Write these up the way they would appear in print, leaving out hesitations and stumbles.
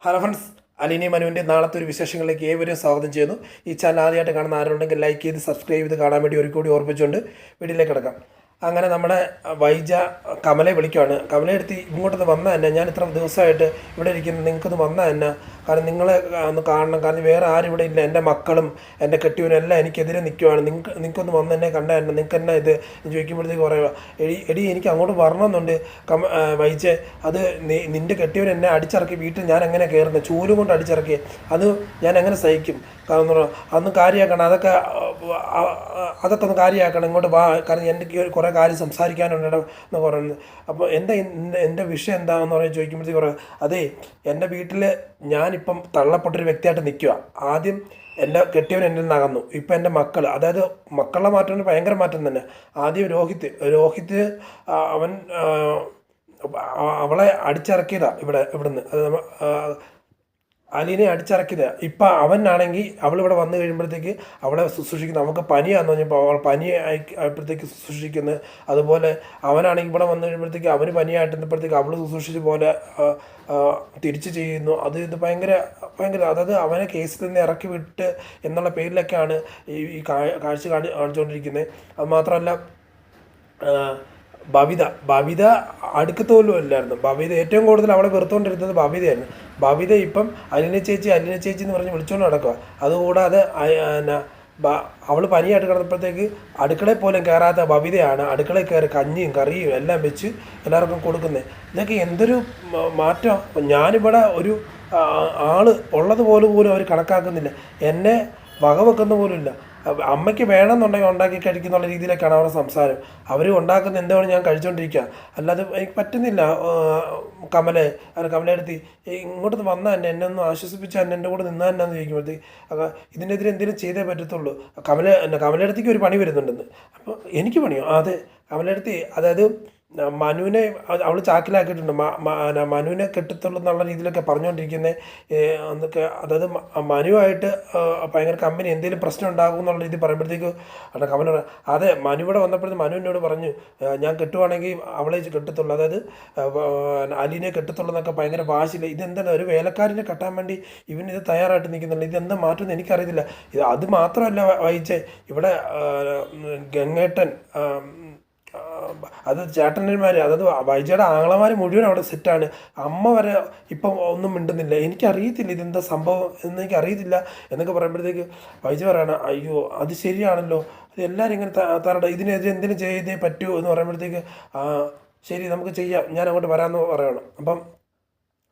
Hello friends, അലീനി മനുവിൻ്റെ നാളത്തെ ഒരു വിശേഷങ്ങളിലേക്ക് ഏവരും സ്വാഗതം ചെയ്യുന്നു. ഈ ചാനൽ ആദ്യമായിട്ട് കാണുന്ന ആരുണ്ടെങ്കിൽ ലൈക്ക് ചെയ്ത് സബ്സ്ക്രൈബ് ചെയ്ത് കാണാൻ വേണ്ടി ഒരു കൂടി ഓർമ്മിച്ചുകൊണ്ട് വീട്ടിലേക്ക് കിടക്കാം. അങ്ങനെ നമ്മുടെ വൈജ കമലയെ വിളിക്കുവാണ്. കമലയെ എടുത്ത് ഇങ്ങോട്ടൊന്ന് വന്നാൽ തന്നെ, ഞാൻ ഇത്ര ദിവസമായിട്ട് ഇവിടെ ഇരിക്കുന്നത്, നിങ്ങൾക്കൊന്ന് വന്നാൽ തന്നെ, കാരണം നിങ്ങളെ ഒന്ന് കാണണം. കാരണം വേറെ ആരും ഇവിടെ ഇല്ല. എൻ്റെ മക്കളും എൻ്റെ കെട്ടിയവനും എല്ലാം എനിക്കെതിരെ നിൽക്കുവാണ്. നിങ്ങൾക്കൊന്ന് വന്ന് എന്നെ കണ്ടായിരുന്നു. നിങ്ങൾക്ക് എന്നാ ഇത് ചോദിക്കുമ്പോഴത്തേക്ക് പറയുക, എടി എനിക്ക് അങ്ങോട്ട് വരണമെന്നുണ്ട് വൈജെ. അത് നിൻ്റെ കെട്ടിയവൻ എന്നെ അടിച്ചിറക്കി വീട്ടിൽ ഞാൻ എങ്ങനെ കയറുന്നത്, ചൂലും കൊണ്ട് അടിച്ചിറക്കി. അത് ഞാൻ എങ്ങനെ സഹിക്കും? കാരണം അതൊന്നും കാര്യമാക്കണം. അതൊക്കെ ഒന്ന് കാര്യമാക്കണം. ഇങ്ങോട്ട് വാ, കാരണം എനിക്ക് കുറേ കാര്യം സംസാരിക്കാനുണ്ട് എന്ന് പറയുന്നത്. അപ്പോൾ എൻ്റെ വിഷയം എന്താണെന്ന് പറഞ്ഞ് ചോദിക്കുമ്പോഴത്തേക്ക് പറയാം, അതേ എൻ്റെ വീട്ടിൽ ഞാനിപ്പം തള്ളപ്പെട്ടൊരു വ്യക്തിയായിട്ട് നിൽക്കുക. ആദ്യം എൻ്റെ കെട്ടിയവൻ എന്നിൽ നിന്നകന്നു. ഇപ്പം എൻ്റെ മക്കൾ, അതായത് മക്കളുടെ മാറ്റം ഭയങ്കര മാറ്റം തന്നെ. ആദ്യം രോഹിത് അവൻ അവളെ അടിച്ചിറക്കിയതാണ് ഇവിടുന്ന്. അത് അലീനെ അടിച്ചിറക്കിയത്. ഇപ്പം അവനാണെങ്കിൽ അവളിവിടെ വന്നു കഴിയുമ്പോഴത്തേക്ക് അവളെ ശുശ്രൂഷിക്കുന്നത്. നമുക്ക് പനിയാന്ന് പറഞ്ഞപ്പോൾ അവൾ പനി ആയപ്പോഴത്തേക്ക് ശുശ്രൂഷിക്കുന്നത്. അതുപോലെ അവനാണെങ്കിൽ ഇവിടെ വന്നു കഴിയുമ്പോഴത്തേക്ക് അവന് പനിയായിട്ടിരുന്നപ്പോഴത്തേക്ക് അവൾ ശുശ്രൂഷിച്ച പോലെ തിരിച്ച് ചെയ്യുന്നു. ഇത് ഭയങ്കര അതായത് അവനെ കേസിൽ നിന്ന് ഇറക്കി വിട്ട് എന്നുള്ള പേരിലൊക്കെയാണ് ഈ കാഴ്ച കാണിച്ചുകൊണ്ടിരിക്കുന്നത്. അത് മാത്രമല്ല, ബബിത അടുക്കത്ത് പോലും അല്ലായിരുന്നു. ബബിത ഏറ്റവും കൂടുതൽ അവളെ വെറുത്തുകൊണ്ടിരുന്നത് ബബിതയായിരുന്നു. ബബിത ഇപ്പം അലിന ചേച്ചി എന്ന് പറഞ്ഞ് വിളിച്ചുകൊണ്ട് നടക്കുക. അതുകൂടാതെ അവൾ പനിയായിട്ട് കിടന്നപ്പോഴത്തേക്ക് അടുക്കളയിൽ പോലും കയറാത്ത ബബിതയാണ് അടുക്കളയിൽ കയറി കഞ്ഞിയും കറിയും എല്ലാം വെച്ച് എല്ലാവർക്കും കൊടുക്കുന്നത്. ഇതൊക്കെ എന്തൊരു മാറ്റം! ഞാനിവിടെ ഒരു ആൾ ഉള്ളതുപോലും അവർ കണക്കാക്കുന്നില്ല. എന്നെ വകവെക്കുന്ന പോലും ഇല്ല. അമ്മയ്ക്ക് വേണമെന്നുണ്ടെങ്കിൽ ഉണ്ടാക്കി കഴിക്കുന്നുള്ള രീതിയിലേക്കാണ് അവരുടെ സംസാരം. അവർ ഉണ്ടാക്കുന്ന എന്താണ് ഞാൻ കഴിച്ചുകൊണ്ടിരിക്കുക. അല്ലാതെ എനിക്ക് പറ്റുന്നില്ല. കമലയെടുത്ത് ഇങ്ങോട്ട് വന്നാൽ എന്നെ ഒന്ന് ആശ്വസിപ്പിച്ചാൽ എൻ്റെ കൂടെ നിന്നാൽ എന്നാന്ന് ചോദിക്കുമ്പോഴത്തേക്ക് ഇതിനെതിരെ എന്തെങ്കിലും ചെയ്തേ പറ്റത്തുള്ളൂ. കമലയെടുത്തേക്ക് ഒരു പണി വരുന്നുണ്ടെന്ന്. അപ്പോൾ എനിക്ക് പണിയോ? അതെ, കമലയെടുത്ത് അതായത് മനുവിനെ അവൾ ചാക്കിലാക്കിയിട്ടുണ്ട്. മനുവിനെ കെട്ടത്തുള്ളൂ എന്നുള്ള രീതിയിലൊക്കെ പറഞ്ഞുകൊണ്ടിരിക്കുന്നത് എന്നൊക്കെ. അതായത് മനുവായിട്ട് ഭയങ്കര കമ്പനി എന്തെങ്കിലും പ്രശ്നം ഉണ്ടാകും എന്നുള്ള രീതി പറയുമ്പോഴത്തേക്ക് കമല അതെ, മനു ഇവിടെ വന്നപ്പോഴത്തേക്ക് മനു എന്നോട് പറഞ്ഞു, ഞാൻ കെട്ടുവാണെങ്കിൽ അവളെ കെട്ടത്തുള്ളൂ, അതായത് അലീനെ കെട്ടത്തുള്ളൂ എന്നൊക്കെ ഭയങ്കര വാശിയില്ല. ഇതെന്താണ് ഒരു വേലക്കാരിനെ കെട്ടാൻ വേണ്ടി ഇത് തയ്യാറായിട്ട് നിൽക്കുന്നുണ്ട്. ഇതെന്താ മാറ്റുമെന്ന് എനിക്കറിയത്തില്ല. അത് മാത്രമല്ല വായിച്ചേ, ഇവിടെ ഗംഗേട്ടൻ, അത് ചേട്ടന്മാർ, അതായത് വൈജയുടെ ആങ്ങളമാർ മുഴുവൻ അവിടെ സെറ്റാണ്. അമ്മ വരെ ഇപ്പം ഒന്നും മിണ്ടുന്നില്ല. എനിക്കറിയത്തില്ല ഇതെന്താ സംഭവം എന്ന്, എനിക്കറിയത്തില്ല എന്നൊക്കെ പറയുമ്പോഴത്തേക്ക് വൈജ പറയണം, അയ്യോ അത് ശരിയാണല്ലോ, അത് എല്ലാവരും ഇങ്ങനെ തരട്ടെ, ഇതിനെതിരെ എന്തിനും ചെയ്തേ പറ്റൂ എന്ന് പറയുമ്പോഴത്തേക്ക് ശരി നമുക്ക് ചെയ്യാം, ഞാൻ അങ്ങോട്ട് വരാമെന്ന് പറയണം. അപ്പം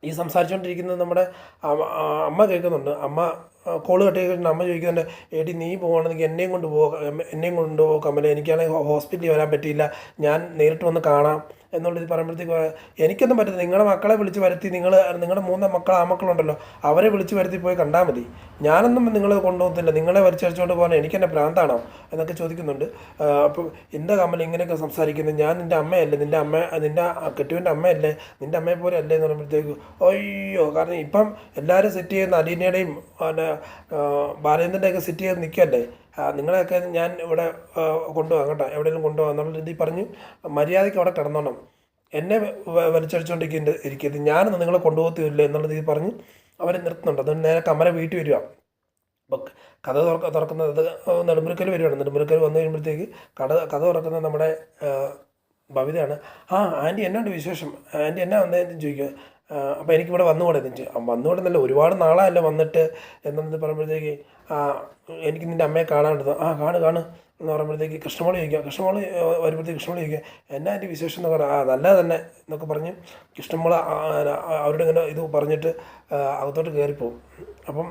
ഈ സംസാരിച്ചുകൊണ്ടിരിക്കുന്നത് നമ്മുടെ അമ്മ കേൾക്കുന്നുണ്ട്. അമ്മ കോള് കട്ട് ചെയ്തിട്ടുണ്ട്. അമ്മ ചോദിക്കുന്നുണ്ട്, എടി നീ പോകുകയാണെങ്കിൽ എന്നെയും കൊണ്ടുപോകും കമല, എനിക്കാണെങ്കിൽ ഹോസ്പിറ്റലിൽ വരാൻ പറ്റിയില്ല, ഞാൻ നേരിട്ട് വന്ന് കാണാം എന്നുള്ളത് പറയുമ്പോഴത്തേക്ക് എനിക്കൊന്നും പറ്റില്ല. നിങ്ങളുടെ മക്കളെ വിളിച്ച് വരുത്തി, നിങ്ങളുടെ 3 ആമക്കളുണ്ടല്ലോ, അവരെ വിളിച്ച് വരുത്തി പോയി കണ്ടാൽ മതി. ഞാനൊന്നും നിങ്ങളെ കൊണ്ടുപോകത്തില്ല. നിങ്ങളെ വലിച്ചടിച്ചുകൊണ്ട് പോകാൻ എനിക്കെന്നെ ഭ്രാന്താണോ എന്നൊക്കെ ചോദിക്കുന്നുണ്ട്. അപ്പം എൻ്റെ കമല ഇങ്ങനെയൊക്കെ സംസാരിക്കുന്നത്, ഞാൻ നിൻ്റെ അമ്മയല്ലേ, നിൻ്റെ കെട്ടുവിൻ്റെ അമ്മയല്ലേ, നിൻ്റെ അമ്മയെ പോലെ അല്ലേ എന്ന് പറയുമ്പോഴത്തേക്ക് അയ്യോ. കാരണം ഇപ്പം എല്ലാവരും സെറ്റ് ചെയ്യുന്ന അലീനയുടെയും ബാലേന്ദ്രൻ്റെയൊക്കെ സെറ്റ് ചെയ്ത് നിൽക്കുകയല്ലേ, നിങ്ങളെയൊക്കെ ഞാൻ ഇവിടെ കൊണ്ടുപോകാം കേട്ടോ, എവിടെയെങ്കിലും കൊണ്ടുപോകാം എന്നുള്ള രീതി പറഞ്ഞു മര്യാദയ്ക്ക് അവിടെ കിടന്നോണം, എന്നെ വലിച്ചടിച്ചുകൊണ്ടിരിക്കരുത്, ഞാനൊന്നും നിങ്ങളെ കൊണ്ടുപോകത്തില്ല എന്നുള്ള രീതി പറഞ്ഞ് അവരെ നിർത്തുന്നുണ്ട്. അതുകൊണ്ട് നേരെ കമല വീട്ടിൽ വരിക. അപ്പോൾ കഥ തുറക്കുന്നത് നെടുമുറിക്കൽ വരികയാണ്. നെടുമുറിക്കൽ വന്നു കഴിയുമ്പോഴത്തേക്ക് കഥ തുറക്കുന്നത് നമ്മുടെ ഭവിതയാണ്. ആൻറ്റി എന്നാണ്ട് വിശേഷം, ആൻറ്റി എന്നാ വന്നതെന്ന് ചോദിക്കുക. അപ്പോൾ എനിക്കിവിടെ വന്നുകൂടെ എന്നിട്ട്, വന്നുകൂടെ ഒരുപാട് നാളായല്ലോ വന്നിട്ട് എന്നു പറയുമ്പോഴത്തേക്ക് എനിക്ക് നിൻ്റെ അമ്മയെ കാണാനുണ്ട്. കാണു എന്ന് പറയുമ്പോഴത്തേക്ക് കൃഷ്ണമോളി വരുമ്പോഴത്തേക്ക് കൃഷ്ണമോളി ചോദിക്കുക, എന്നാ എൻ്റെ വിശേഷം എന്ന് പറയാം. നല്ലത് തന്നെ എന്നൊക്കെ പറഞ്ഞ് കൃഷ്ണമോള അവരുടെ ഇങ്ങനെ ഇത് പറഞ്ഞിട്ട് അകത്തോട്ട് കയറിപ്പോവും. അപ്പം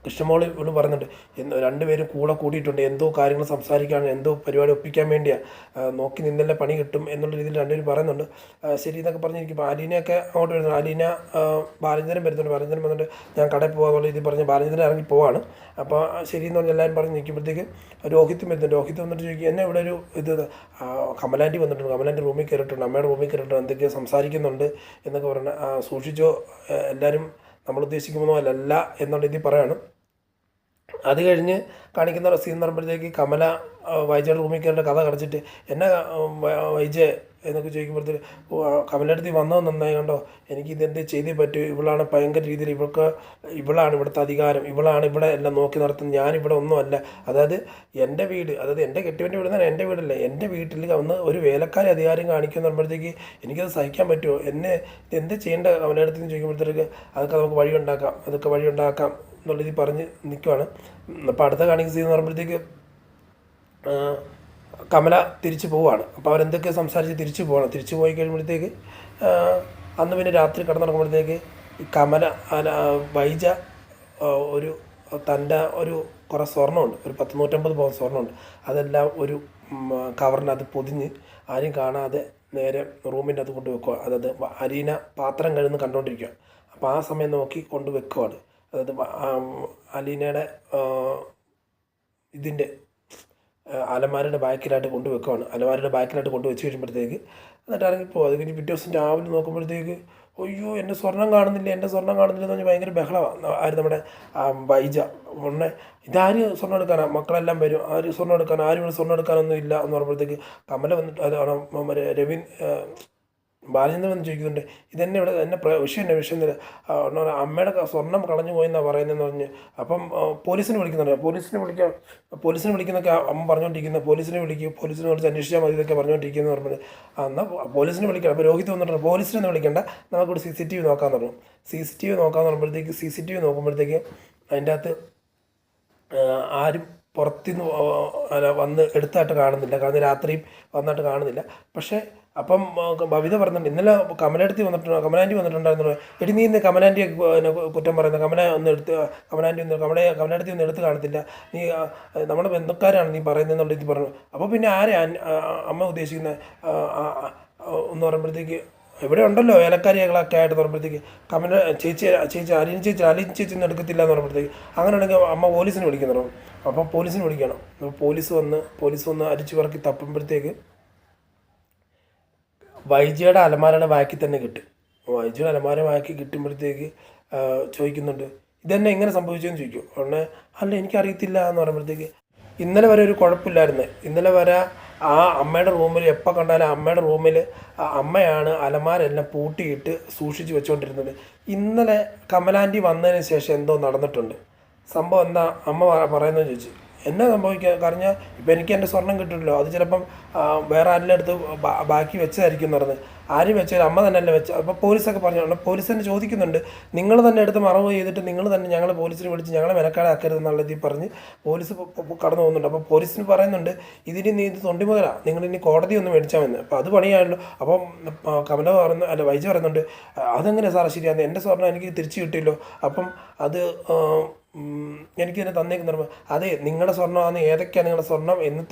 കൃഷ്ണമോളി ഇവിടെ പറഞ്ഞിട്ടുണ്ട്, രണ്ടുപേരും കൂടിയിട്ടുണ്ട്, എന്തോ കാര്യങ്ങൾ സംസാരിക്കാണ്, എന്തോ പരിപാടി ഒപ്പിക്കാൻ വേണ്ടിയാണ്, നോക്കി നിന്നല്ലേ പണി കിട്ടും എന്നുള്ള രീതിയിൽ രണ്ടുപേരും പറയുന്നുണ്ട്. ശരി എന്നൊക്കെ പറഞ്ഞിരിക്കുമ്പോൾ അലീനയൊക്കെ അങ്ങോട്ട് വരുന്നു. അലീന ബാലചന്ദ്രൻ വരുന്നുണ്ട്. ബാലചന്ദ്രൻ വന്നിട്ട് ഞാൻ കടയിൽ പോകാന്നുള്ള രീതിയിൽ പറഞ്ഞ് ബാലചന്ദ്രൻ ഇറങ്ങി പോവാണ്. അപ്പോൾ ശരി എന്ന് പറഞ്ഞ് എല്ലാവരും പറഞ്ഞ് നിൽക്കുമ്പോഴത്തേക്ക് രോഹിത്തും വരുന്നുണ്ട്. രോഹിത്ത് വന്നിട്ട് ചോദിക്കും, എന്നെ ഇവിടെ ഒരു കമലാൻറ്റി വന്നിട്ടുണ്ട്, കമലാൻറ്റി റൂമിൽ കയറിയിട്ടുണ്ട്, അമ്മയുടെ റൂമിൽ കയറിയിട്ടുണ്ട്, എന്തൊക്കെയോ സംസാരിക്കുന്നുണ്ട് എന്നൊക്കെ പറഞ്ഞാൽ സൂക്ഷിച്ചോ, എല്ലാവരും നമ്മൾ ഉദ്ദേശിക്കുന്നതോ അല്ല എന്നുള്ള രീതിയിൽ പറയാണ്. അത് കഴിഞ്ഞ് കാണിക്കുന്ന സീൻ എന്ന് പറയുമ്പോഴത്തേക്ക് കമല വൈജയുടെ റൂമിൽ കയറിയിട്ട് കഥ കടച്ചിട്ട് എന്നെ വൈജയെ എന്നൊക്കെ ചോദിക്കുമ്പോഴത്തേക്ക് കമലയുടെ അടുത്ത് വന്നത് നന്നായി കണ്ടോ, എനിക്ക് ഇതെന്ത് ചെയ്തേ പറ്റൂ, ഇവളാണ് ഭയങ്കര രീതിയിൽ ഇവളാണ് ഇവിടുത്തെ അധികാരം, ഇവളാണ് ഇവിടെ എല്ലാം നോക്കി നടത്തുന്നത്, ഞാനിവിടെ ഒന്നുമല്ല. അതായത് എൻ്റെ വീട്, അതായത് എൻ്റെ കെട്ടിയവൻ്റെ വീട് തന്നെ എൻ്റെ വീടല്ല, എൻ്റെ വീട്ടിൽ വന്ന് ഒരു വേലക്കാരി അധികാരം കാണിക്കുമെന്ന് പറയുമ്പോഴത്തേക്ക് എനിക്കത് സഹിക്കാൻ പറ്റുമോ, എന്നെ എന്ത് ചെയ്യേണ്ട കമലയുടെ അടുത്ത് ചോദിക്കുമ്പോഴത്തേക്ക് അതൊക്കെ നമുക്ക് വഴിയുണ്ടാക്കാം, അതൊക്കെ വഴിയുണ്ടാക്കാം എന്നുള്ള രീതിയിൽ പറഞ്ഞ് നിൽക്കുവാണ്. അപ്പോൾ അടുത്ത കാണിക്കുന്ന സീൻ എന്ന് പറയുമ്പോഴത്തേക്ക് കമല തിരിച്ചു പോവുകയാണ്. അപ്പോൾ അവരെന്തൊക്കെ സംസാരിച്ച് തിരിച്ചു പോകണം. തിരിച്ചു പോയി കഴിയുമ്പോഴത്തേക്ക് അന്ന് പിന്നെ രാത്രി കിടന്നുറങ്ങുമ്പോഴത്തേക്ക് ഈ കമല വൈജ ഒരു തൻ്റെ കുറേ സ്വർണ്ണമുണ്ട്, ഒരു 150 പവൻ സ്വർണ്ണമുണ്ട്, അതെല്ലാം ഒരു കവറിനകത്ത് പൊതിഞ്ഞ് ആരും കാണാതെ നേരെ റൂമിൻ്റെ അകത്ത് കൊണ്ട് വെക്കുക. അതായത് അരീന പാത്രം കഴുകുന്ന കണ്ടുകൊണ്ടിരിക്കുക. അപ്പോൾ ആ സമയം നോക്കി കൊണ്ട് വെക്കുവാണ്. അതായത് അലീനയുടെ ഇതിൻ്റെ അലമാരയുടെ ബാക്കിലായിട്ട് കൊണ്ട് വെക്കുവാണ്. അലമാരയുടെ ബാക്കിലായിട്ട് കൊണ്ട് വെച്ച് കഴിയുമ്പോഴത്തേക്ക് എന്നിട്ട് ഇറങ്ങിപ്പോകും. അത് കഴിഞ്ഞ് പിറ്റേ ദിവസം രാവിലെ നോക്കുമ്പോഴത്തേക്ക് അയ്യോ എൻ്റെ സ്വർണ്ണം കാണുന്നില്ല, എൻ്റെ സ്വർണ്ണം കാണുന്നില്ല എന്ന് പറഞ്ഞാൽ ഭയങ്കര ബഹളമാണ്. ആര് നമ്മുടെ വൈജ ഉടനെ ഇതാര് സ്വർണ്ണം എടുക്കാനാണ്, മക്കളെല്ലാം വരും, ആര് സ്വർണ്ണം എടുക്കാൻ, ആരും ഇവിടെ സ്വർണ്ണം എടുക്കാനൊന്നും ഇല്ല എന്ന് പറയുമ്പോഴത്തേക്ക് കമല വന്നിട്ട് അതാണ് രവീൻ ബാലചന്ദ്രൻ വന്ന് ചോദിക്കുന്നുണ്ട്, ഇതെന്നെ ഇവിടെ എന്നെ വിഷയം തരാം, അമ്മയുടെ സ്വർണ്ണം കളഞ്ഞു പോയെന്നാണ് പറയുന്നതെന്ന് പറഞ്ഞ്. അപ്പം പോലീസിനെ വിളിക്കുന്നുണ്ട്. പോലീസിനെ വിളിക്കുന്നൊക്കെ അമ്മ പറഞ്ഞുകൊണ്ടിരിക്കുന്നത്, പോലീസിനെ വിളിച്ച് അന്വേഷിച്ചാൽ മതി ഇതൊക്കെ പറഞ്ഞുകൊണ്ടിരിക്കുന്നത് പറഞ്ഞത്. എന്നാൽ പോലീസിനെ വിളിക്കണം. അപ്പോൾ രോഹിത് വന്നിട്ടുണ്ട്, പോലീസിനെ വിളിക്കേണ്ട, നമുക്കിവിടെ CCTV നോക്കാമെന്ന് പറഞ്ഞു. CCTV നോക്കാമെന്ന് പറയുമ്പോഴത്തേക്ക് CCTV നോക്കുമ്പോഴത്തേക്ക് അതിൻ്റെ അകത്ത് ആരും പുറത്തുനിന്ന് വന്ന് എടുത്തായിട്ട് കാണുന്നില്ല, കാരണം രാത്രിയും വന്നിട്ട് കാണുന്നില്ല. പക്ഷേ അപ്പം ബബിത പറയുന്നുണ്ട്, ഇന്നലെ കമലാൻറ്റി വന്നിട്ടുണ്ടായിരുന്നു, എടി നീ ഇന്ന് കമലാൻറ്റിയെ കുറ്റം പറയുന്നത്, കമലാൻറ്റി ഒന്നും എടുത്ത് കാണത്തില്ല, നീ നമ്മുടെ ബന്ധുക്കാരാണ് നീ പറയുന്നതെന്നുള്ള ഇത് പറഞ്ഞു. അപ്പോൾ പിന്നെ ആരെ അമ്മ ഉദ്ദേശിക്കുന്നത് എന്ന് പറയുമ്പോഴത്തേക്ക് ഇവിടെ ഉണ്ടല്ലോ വേലക്കാരികളൊക്കെ ആയിട്ട് പറയുമ്പോഴത്തേക്ക് കമല ചേച്ചി അലീന ചേച്ചി ഒന്നും എടുക്കത്തില്ല എന്ന് പറയുമ്പോഴത്തേക്ക് അങ്ങനെയാണെങ്കിൽ അമ്മ പോലീസിനെ വിളിക്കുന്നു. അപ്പം പോലീസിനെ വിളിക്കണം. പോലീസ് വന്ന് അരിച്ചു പറക്കി തപ്പുമ്പോഴത്തേക്ക് വൈജയുടെ അലമാരയുടെ ബാക്കി തന്നെ കിട്ടും. വൈജയുടെ അലമാര ബാക്കി കിട്ടുമ്പോഴത്തേക്ക് ചോദിക്കുന്നുണ്ട്, ഇതെന്നെ എങ്ങനെ സംഭവിച്ചതെന്ന് ചോദിക്കും. ഉടനെ അല്ല എനിക്കറിയത്തില്ല എന്ന് പറയുമ്പോഴത്തേക്ക് ഇന്നലെ വരെ ഒരു കുഴപ്പമില്ലായിരുന്നു, ഇന്നലെ വരെ ആ അമ്മയുടെ റൂമിൽ എപ്പോൾ കണ്ടാലും അമ്മയുടെ റൂമിൽ അമ്മയാണ് അലമാരെല്ലാം പൂട്ടിയിട്ട് സൂക്ഷിച്ച് വെച്ചുകൊണ്ടിരുന്നത്. ഇന്നലെ കമലാൻറ്റി വന്നതിന് ശേഷം എന്തോ നടന്നിട്ടുണ്ട്, സംഭവം എന്താ അമ്മ പറയുന്നതെന്ന് ചോദിച്ചു. എന്നാ സംഭവിക്കുക പറഞ്ഞാൽ ഇപ്പം എനിക്ക് എൻ്റെ സ്വർണം കിട്ടില്ലല്ലോ, അത് ചിലപ്പം വേറെ ആരുടെ അടുത്ത് ബാക്കി വെച്ചതായിരിക്കും എന്ന് പറഞ്ഞ്. ആരും വെച്ചാൽ അമ്മ തന്നെയല്ലേ വെച്ചത്. അപ്പോൾ പോലീസൊക്കെ പറഞ്ഞു, പോലീസ് തന്നെ ചോദിക്കുന്നുണ്ട്, നിങ്ങൾ തന്നെ എടുത്ത് മറവ് ചെയ്തിട്ട് നിങ്ങൾ തന്നെ ഞങ്ങളെ പോലീസിനെ വിളിച്ച് ഞങ്ങളെ മെനക്കാടാക്കരുത് എന്നുള്ള രീതിയിൽ പറഞ്ഞ് പോലീസ് കടന്നു പോകുന്നുണ്ട്. അപ്പോൾ പോലീസിന് പറയുന്നുണ്ട്, ഇതിന് നീ ഇത് തൊണ്ടിമുതലാണ്, നിങ്ങളിനി കോടതി ഒന്ന് മേടിച്ചാൽ മതി. അപ്പോൾ അത് പണിയാണല്ലോ. അപ്പം കമല വൈജ പറയുന്നുണ്ട്, അതെങ്ങനെ സാറേ ശരിയാണ്, എൻ്റെ സ്വർണ്ണം എനിക്ക് തിരിച്ചു കിട്ടിയല്ലോ, അപ്പം അത് എനിക്ക് തന്നെ തന്നേക്കുന്ന. അതെ നിങ്ങളുടെ സ്വർണ്ണമാണ്, ഏതൊക്കെയാണ് നിങ്ങളുടെ സ്വർണം എന്ന്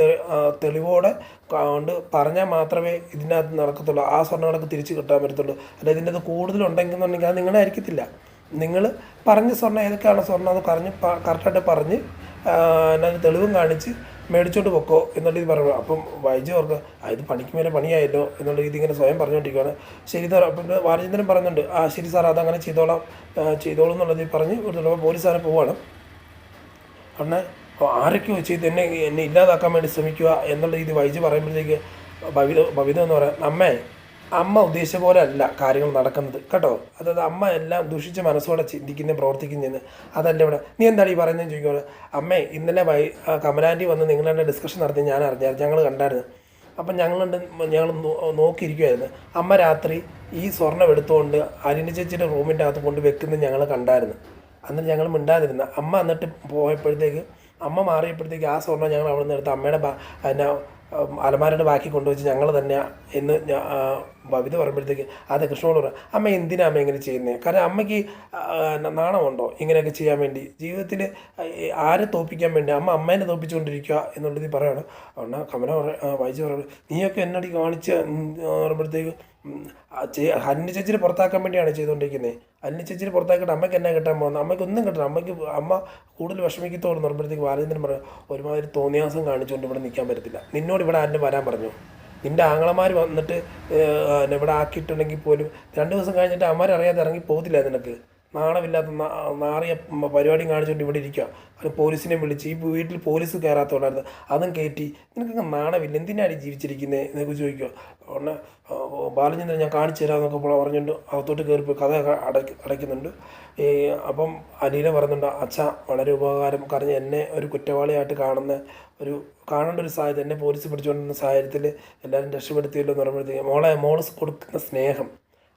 തെളിവോടെ കൊണ്ട് പറഞ്ഞാൽ മാത്രമേ ഇതിനകത്ത് നടക്കത്തുള്ളൂ, ആ സ്വർണ്ണങ്ങളൊക്കെ തിരിച്ച് കിട്ടാൻ പറ്റത്തുള്ളൂ. അല്ല ഇതിൻ്റെ അത് കൂടുതലുണ്ടെങ്കിൽ അത് നിങ്ങളെ ആയിരിക്കത്തില്ല. നിങ്ങൾ പറഞ്ഞ സ്വർണ്ണം ഏതൊക്കെയാണ് സ്വർണ്ണം അത് കറക്റ്റായിട്ട് പറഞ്ഞ് തെളിവും കാണിച്ച് മേടിച്ചോണ്ട് പൊക്കോ എന്നുള്ള രീതി പറഞ്ഞു. അപ്പം വൈജു ഓർക്കുക ഇത് പണിക്ക് മേലെ പണിയായല്ലോ എന്നുള്ള രീതി ഇങ്ങനെ സ്വയം പറഞ്ഞുകൊണ്ടിരിക്കുകയാണ്. ശരി സാർ, അപ്പം ബാലചന്ദ്രൻ പറയുന്നുണ്ട്, ശരി സാർ അതങ്ങനെ ചെയ്തോളൂ എന്നുള്ള രീതി പറഞ്ഞ് കൊടുത്തുള്ളൂ. പോലീസുകാരെ പോവുകയാണ്. കാരണം ആരൊക്കെയോ ചെയ്ത് എന്നെ ഇല്ലാതാക്കാൻ വേണ്ടി ശ്രമിക്കുക എന്നുള്ള രീതി വൈജു പറയുമ്പോഴത്തേക്ക് ബബിത എന്ന് പറയാം, അമ്മ ഉദ്ദേശിച്ച പോലെ അല്ല കാര്യങ്ങൾ നടക്കുന്നത് കേട്ടോ. അതായത് അമ്മ എല്ലാം ദുഷിച്ച മനസ്സോടെ ചിന്തിക്കുന്നതും പ്രവർത്തിക്കുന്നതെന്ന് അതല്ല ഇവിടെ. നീ എന്താണ് ഈ പറയുന്നതെന്ന് ചോദിക്കുമ്പോൾ, അമ്മേ ഇന്നലെ കമലാൻറ്റി വന്ന് നിങ്ങളുടെ ഡിസ്കഷൻ നടത്തി ഞാൻ അറിഞ്ഞായിരുന്നു, ഞങ്ങൾ കണ്ടായിരുന്നു. അപ്പം ഞങ്ങൾ നോക്കിയിരിക്കുമായിരുന്നു. അമ്മ രാത്രി ഈ സ്വർണ്ണം എടുത്തുകൊണ്ട് അരിന ചേച്ചിയുടെ റൂമിൻ്റെ അകത്ത് കൊണ്ട് വെക്കുന്നത് ഞങ്ങൾ കണ്ടായിരുന്നു. എന്നിട്ട് ഞങ്ങൾ മിണ്ടാതിരുന്ന അമ്മ എന്നിട്ട് പോയപ്പോഴത്തേക്ക് അമ്മ മാറിയപ്പോഴത്തേക്ക് ആ സ്വർണ്ണം ഞങ്ങൾ അവിടെ നിന്ന് എടുത്ത് അമ്മയുടെ അലമാരയുടെ ബാക്കി കൊണ്ടുവച്ച് ഞങ്ങൾ തന്നെ എന്ന് ബബിത പറയുമ്പോഴത്തേക്ക് അതെ കൃഷ്ണനോട് പറയാം, അമ്മ എന്തിനാ അമ്മ ഇങ്ങനെ ചെയ്യുന്നത്? കാരണം അമ്മയ്ക്ക് നാണമുണ്ടോ ഇങ്ങനെയൊക്കെ ചെയ്യാൻ വേണ്ടി? ജീവിതത്തിൽ ആരെ തോൽപ്പിക്കാൻ വേണ്ടി അമ്മേനെ തോൽപ്പിച്ചുകൊണ്ടിരിക്കുക എന്നുള്ളത് പറയണം. അതുകൊണ്ട് കമല വായിച്ച് പറയുന്നത്, നീയൊക്കെ എന്നടി കാണിച്ച് പറയുമ്പോഴത്തേക്ക് അന്യ ചേച്ചിനെ പുറത്താക്കാൻ വേണ്ടിയാണ് ചെയ്തുകൊണ്ടിരിക്കുന്നത്. അന്യ ചേച്ചിനെ പുറത്താക്കിയിട്ട് അമ്മയ്ക്ക് എന്നാ കിട്ടാൻ പോകുന്നത്? അമ്മയ്ക്ക് ഒന്നും കിട്ടണം. അമ്മ കൂടുതൽ വിഷമിക്കത്തോട് പറയുമ്പോഴത്തേക്ക് ബാലചന്ദ്രൻ പറയാം, ഒരുമാതിരി തോന്നിയാസം കാണിച്ചുകൊണ്ട് ഇവിടെ നിൽക്കാൻ പറ്റത്തില്ല. നിന്നോട് ഇവിടെ ആരും വരാൻ പറഞ്ഞു? നിൻ്റെ ആങ്ങളമാർ വന്നിട്ട് ഇവിടെ ആക്കിയിട്ടുണ്ടെങ്കിൽ പോലും 2 ദിവസം കഴിഞ്ഞിട്ട് അമ്മമാരറിയാതെ ഇറങ്ങി പോകത്തില്ല നിനക്ക്. നാണമില്ലാത്ത നാറിയ പരിപാടിയും കാണിച്ചുകൊണ്ട് ഇവിടെ ഇരിക്കുക. അത് പോലീസിനെ വിളിച്ച് ഈ വീട്ടിൽ പോലീസ് കയറാത്തതുകൊണ്ടായിരുന്നു അതും കയറ്റി. നിനക്കൊക്കെ നാണമില്ല, എന്തിനാണ് ജീവിച്ചിരിക്കുന്നത് എന്നൊക്കെ ചോദിക്കുക. ഉടനെ ബാലചന്ദ്രൻ ഞാൻ കാണിച്ചു തരാമെന്നൊക്കെ പറഞ്ഞുകൊണ്ട് അകത്തോട്ട് കയറിപ്പോയി കഥ അടയ്ക്കുന്നുണ്ട്. അപ്പം അലീന പറയുന്നുണ്ട്, അച്ഛ വളരെ ഉപകാരം, കാരണം എന്നെ ഒരു കുറ്റവാളിയായിട്ട് കാണേണ്ട ഒരു സാഹചര്യം, എന്നെ പോലീസ് പിടിച്ചുകൊണ്ടിരുന്ന സാഹചര്യത്തിൽ എല്ലാവരും രക്ഷപ്പെടുത്തിയല്ലോ എന്ന് പറയുമ്പോഴത്തേക്ക് മോള് കൊടുക്കുന്ന സ്നേഹം,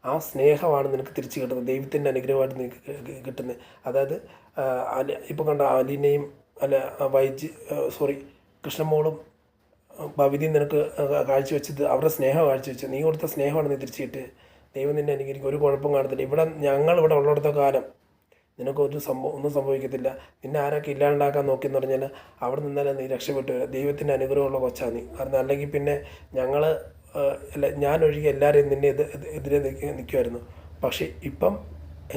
ആ സ്നേഹമാണ് നിനക്ക് തിരിച്ച് കിട്ടുന്നത്, ദൈവത്തിൻ്റെ അനുഗ്രഹമായിട്ട് നിനക്ക് കിട്ടുന്നത്. അതായത് ഇപ്പോൾ കണ്ട അലീനയും കൃഷ്ണമോളും ഭവിതിയും നിനക്ക് കാഴ്ചവെച്ചത് അവരുടെ സ്നേഹം കാഴ്ചവെച്ചത്, നീ കൊടുത്ത സ്നേഹമാണ് നീ തിരിച്ച് കിട്ടുക. ദൈവം നിന്നെ അനുഗ്രഹിക്കും, ഒരു കുഴപ്പം കാണത്തില്ല. ഞങ്ങളിവിടെ ഉള്ളിടത്ത കാലം നിനക്കൊരു ഒന്നും സംഭവിക്കത്തില്ല. നിന്നെ ആരൊക്കെ ഇല്ലാണ്ടാക്കാൻ നോക്കിയെന്ന് പറഞ്ഞാൽ അവിടെ നിന്നാലും നീ രക്ഷപ്പെട്ടു വരിക. ദൈവത്തിൻ്റെ അനുഗ്രഹമുള്ള കൊച്ചാണ് നീ. കാരണം അല്ലെങ്കിൽ പിന്നെ ഞാനൊഴികെ എല്ലാവരെയും നിന്നെ എതിരെ നിൽക്കുമായിരുന്നു. പക്ഷേ ഇപ്പം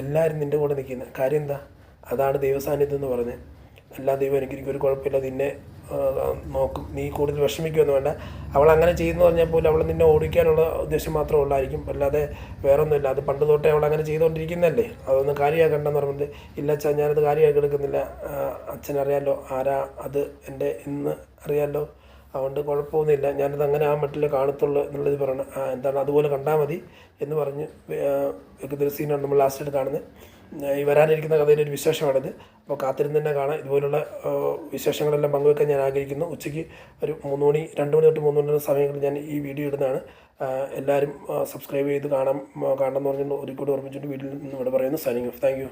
എല്ലാവരും നിൻ്റെ കൂടെ നിൽക്കുന്നത് കാര്യം എന്താ? അതാണ് ദൈവസാന്നിധ്യം എന്ന് പറഞ്ഞത്. എല്ലാ ദൈവം എനിക്ക് ഒരു കുഴപ്പമില്ല, നിന്നെ നോക്കും, നീ കൂടുതൽ വിഷമിക്കുമെന്ന് വേണ്ട. അവൾ അങ്ങനെ ചെയ്യുന്നു പറഞ്ഞാൽ പോലും അവൾ നിന്നെ ഓടിക്കാനുള്ള ഉദ്ദേശം മാത്രമേ ഉള്ളായിരിക്കും, അല്ലാതെ വേറൊന്നുമില്ല. അത് പണ്ട് തൊട്ടേ അവൾ അങ്ങനെ ചെയ്തുകൊണ്ടിരിക്കുന്നതല്ലേ, അതൊന്നും കാര്യമാക്കണ്ടെന്ന് പറഞ്ഞത്. ഇല്ല അച്ഛാ, ഞാനത് കാര്യമാക്കി എടുക്കുന്നില്ല, അച്ഛനറിയാമല്ലോ ആരാ അത് എൻ്റെ എന്ന് അറിയാമല്ലോ, അതുകൊണ്ട് കുഴപ്പമൊന്നുമില്ല, ഞാനത് അങ്ങനെ ആ മട്ടിൽ കാണത്തുള്ളൂ എന്നുള്ളത് പറയണം. എന്താണ് അതുപോലെ കണ്ടാൽ മതി എന്ന് പറഞ്ഞ് ഒരു സീനാണ് നമ്മൾ ലാസ്റ്റായിട്ട് കാണുന്നത്. ഈ വരാനിരിക്കുന്ന കഥയിലെ ഒരു വിശേഷമാണിത്. അപ്പോൾ കാത്തിരുന്ന് തന്നെ കാണാം. ഇതുപോലുള്ള വിശേഷങ്ങളെല്ലാം പങ്കുവെക്കാൻ ഞാൻ ആഗ്രഹിക്കുന്നു. ഉച്ചയ്ക്ക് ഒരു 2 മണി തൊട്ട് 3 മണി സമയങ്ങളിൽ ഞാൻ ഈ വീഡിയോ ഇടുന്നതാണ്. എല്ലാവരും സബ്സ്ക്രൈബ് ചെയ്ത് കാണണം എന്ന് പറഞ്ഞുകൊണ്ട് ഒരിക്കലും ഓർമ്മിച്ചിട്ട് വീട്ടിൽ നിന്ന് ഇവിടെ പറയുന്നു. Signing off. Thank you.